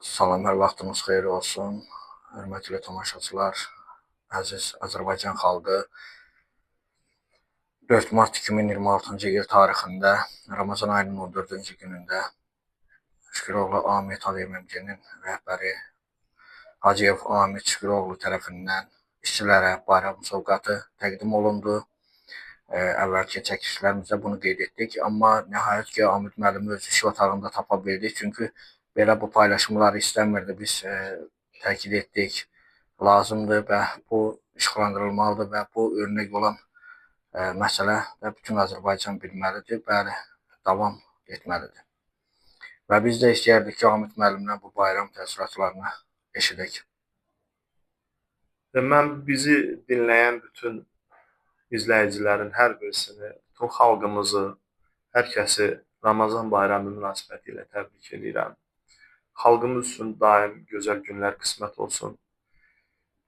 Salam, hər vaxtınız xeyir olsun. Hörmətli tamaşaçılar, əziz Azərbaycan xalqı. 4 mart 2026-cı il tarixində Ramazan ayının 14-cü günündə Şükuroğlu Amid Hadiyev MMC-nin rəhbəri Hacıyev Amid Şükuroğlu tərəfindən işçilərə bayram sovqatı təqdim olundu. Əvvəlki çəkilişlərimizdə bunu qeyd etdik, amma nəhayət ki, Amid müəllimi öz iş otağında tapa bildik. Çünki belə bu paylaşımları istəmirdi. Biz təkid etdik, lazımdır və bu işıqlandırılmalıdır və bu örnək olan məsələ və bütün Azərbaycan bilməlidir, bəli, davam etməlidir. Və biz də istəyərdik ki, Amid müəllimdən bu bayram təəssüratlarını eşidək. Mən bizi dinləyən bütün izləyicilərin hər birisini, bütün xalqımızı, hər kəsi Ramazan bayramı münasibəti ilə təbrik edirəm. Xalqımız üçün daim gözəl günlər qismət olsun.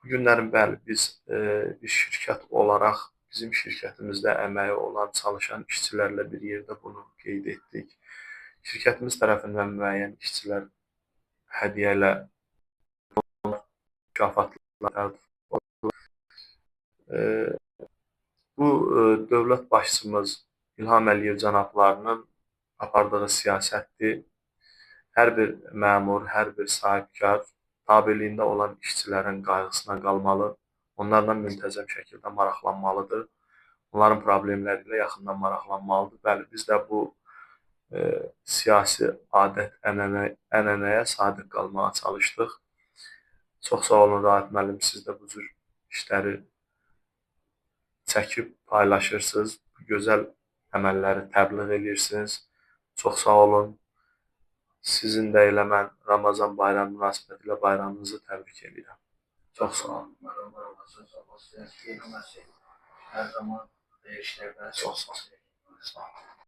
Bu günlərin bəli, biz bir şirkət olaraq bizim şirkətimizdə əməyi olan çalışan işçilərlə bir yerdə bunu qeyd etdik. Şirkətimiz tərəfindən müəyyən işçilər hədiyyə ilə mükafatlar bu dövlət başçımız İlham Əliyev cənablarının apardığı siyasətdir. Hər bir məmur, hər bir sahibkar tabeliyində olan işçilərin qayğısına qalmalı, onlarla müntəzəm şəkildə maraqlanmalıdır, onların problemləri ilə yaxından maraqlanmalıdır. Bəli, biz də bu siyasi ənənəyə sadiq qalmağa çalışdıq. Çox sağ olun Rahat müəllim, siz də bu cür işləri çəkib paylaşırsınız, gözəl əməlləri təbliğ edirsiniz. Çox sağ olun. Sizin də elə mən Ramazan bayramı münasibəti ilə bayramınızı təbrik edirəm. Çox sağ olun. Hər zaman xeyir işlərdə. Çox sağ olun.